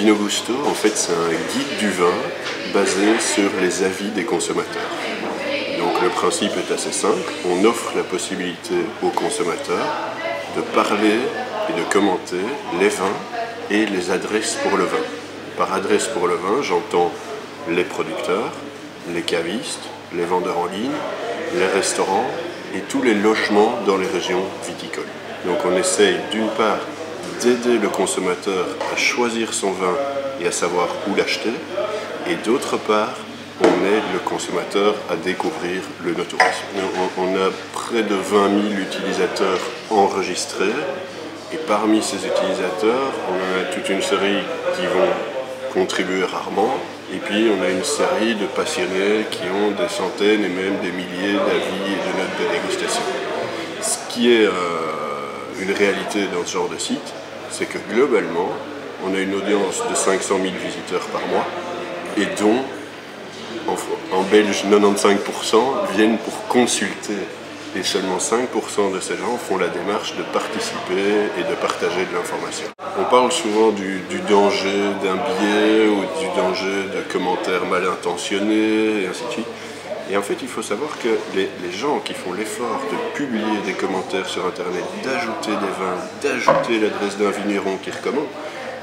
Vino Gusto, en fait, c'est un guide du vin basé sur les avis des consommateurs. Donc le principe est assez simple, on offre la possibilité aux consommateurs de parler et de commenter les vins et les adresses pour le vin. Par adresse pour le vin, j'entends les producteurs, les cavistes, les vendeurs en ligne, les restaurants et tous les logements dans les régions viticoles. Donc on essaye d'une part d'aider le consommateur à choisir son vin et à savoir où l'acheter, et d'autre part, on aide le consommateur à découvrir le no-tourisme. On a près de 20 000 utilisateurs enregistrés, et parmi ces utilisateurs, on en a toute une série qui vont contribuer rarement, et puis on a une série de passionnés qui ont des centaines et même des milliers d'avis et de notes de dégustation. Ce qui est une réalité dans ce genre de site, c'est que globalement, on a une audience de 500 000 visiteurs par mois, et dont, en Belge, 95% viennent pour consulter. Et seulement 5% de ces gens font la démarche de participer et de partager de l'information. On parle souvent du danger d'un biais ou du danger de commentaires mal intentionnés, et ainsi de suite. Et en fait, il faut savoir que les gens qui font l'effort de publier des commentaires sur Internet, d'ajouter des vins, d'ajouter l'adresse d'un vigneron qui recommande,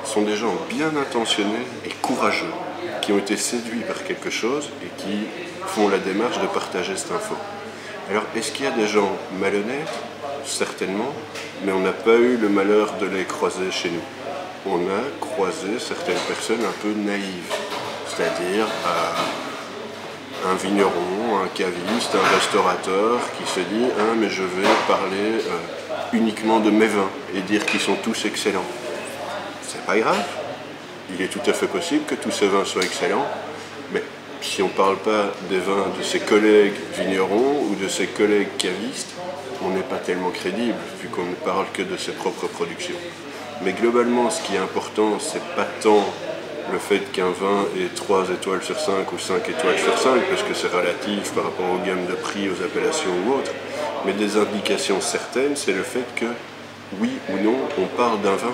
sont des gens bien intentionnés et courageux, qui ont été séduits par quelque chose et qui font la démarche de partager cette info. Alors, est-ce qu'il y a des gens malhonnêtes? Certainement, mais on n'a pas eu le malheur de les croiser chez nous. On a croisé certaines personnes un peu naïves, c'est-à-dire un vigneron, un caviste, un restaurateur qui se dit « Ah, mais je vais parler uniquement de mes vins et dire qu'ils sont tous excellents ». C'est pas grave, il est tout à fait possible que tous ces vins soient excellents, mais si on ne parle pas des vins de ses collègues vignerons ou de ses collègues cavistes, on n'est pas tellement crédible, vu qu'on ne parle que de ses propres productions. Mais globalement, ce qui est important, c'est pas tant le fait qu'un vin ait 3 étoiles sur 5 ou 5 étoiles sur 5, parce que c'est relatif par rapport aux gammes de prix, aux appellations ou autres, mais des indications certaines, c'est le fait que, oui ou non, on parle d'un vin.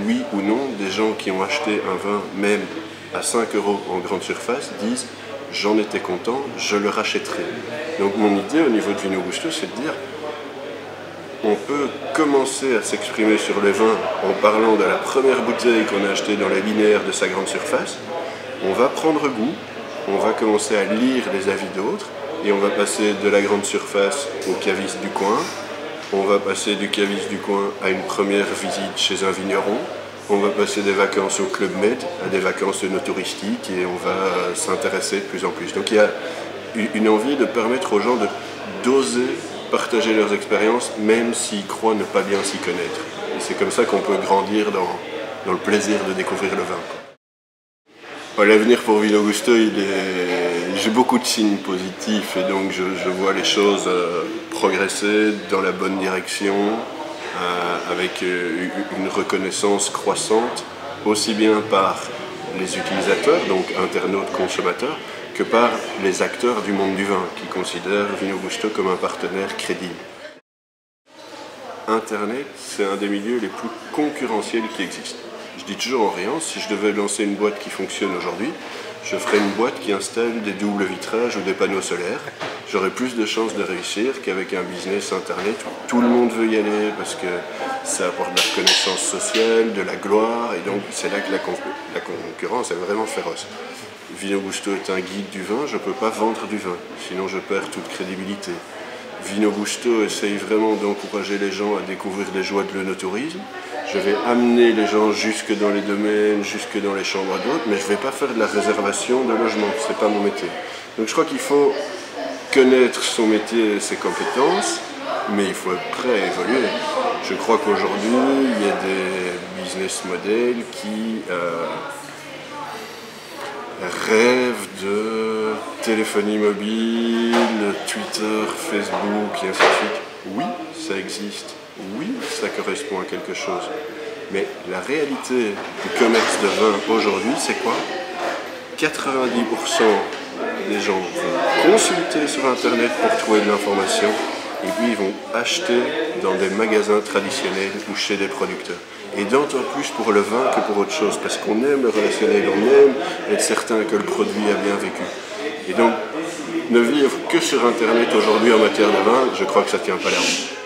Oui ou non, des gens qui ont acheté un vin, même à 5 € en grande surface, disent « j'en étais content, je le rachèterai ». Donc mon idée au niveau de Vino Gusto, c'est de dire on peut commencer à s'exprimer sur le vin en parlant de la première bouteille qu'on a achetée dans la linéaire de sa grande surface. On va prendre goût, on va commencer à lire les avis d'autres, et on va passer de la grande surface au caviste du coin. On va passer du caviste du coin à une première visite chez un vigneron. On va passer des vacances au Club Med, à des vacances no-touristiques, et on va s'intéresser de plus en plus. Donc il y a une envie de permettre aux gens d'oser partager leurs expériences, même s'ils croient ne pas bien s'y connaître. Et c'est comme ça qu'on peut grandir dans le plaisir de découvrir le vin. L'avenir pour Vino Gusto, j'ai beaucoup de signes positifs, et donc je vois les choses progresser dans la bonne direction, avec une reconnaissance croissante, aussi bien par les utilisateurs, donc internautes, consommateurs, que par les acteurs du monde du vin, qui considèrent Vino Gusto comme un partenaire crédible. Internet, c'est un des milieux les plus concurrentiels qui existent. Je dis toujours en riant, si je devais lancer une boîte qui fonctionne aujourd'hui, je ferais une boîte qui installe des doubles vitrages ou des panneaux solaires. J'aurais plus de chances de réussir qu'avec un business internet où tout le monde veut y aller parce que ça apporte de la reconnaissance sociale, de la gloire, et donc c'est là que la concurrence est vraiment féroce. Vino Gusto est un guide du vin, je ne peux pas vendre du vin, sinon je perds toute crédibilité. Vino Gusto essaye vraiment d'encourager les gens à découvrir les joies de l'œnotourisme. Je vais amener les gens jusque dans les domaines, jusque dans les chambres d'hôtes, mais je ne vais pas faire de la réservation de logement, ce n'est pas mon métier. Donc je crois qu'il faut connaître son métier et ses compétences, mais il faut être prêt à évoluer. Je crois qu'aujourd'hui, il y a des business models qui rêvent de téléphonie mobile, Twitter, Facebook, et ainsi de suite. Oui, ça existe. Oui, ça correspond à quelque chose. Mais la réalité du commerce de vin aujourd'hui, c'est quoi? 90% des gens vont consulter sur Internet pour trouver de l'information, et puis ils vont acheter dans des magasins traditionnels ou chez des producteurs. et d'autant plus pour le vin que pour autre chose, parce qu'on aime le relationnel, on aime être certain que le produit a bien vécu. Et donc, ne vivre que sur Internet aujourd'hui en matière de vin, je crois que ça ne tient pas la route.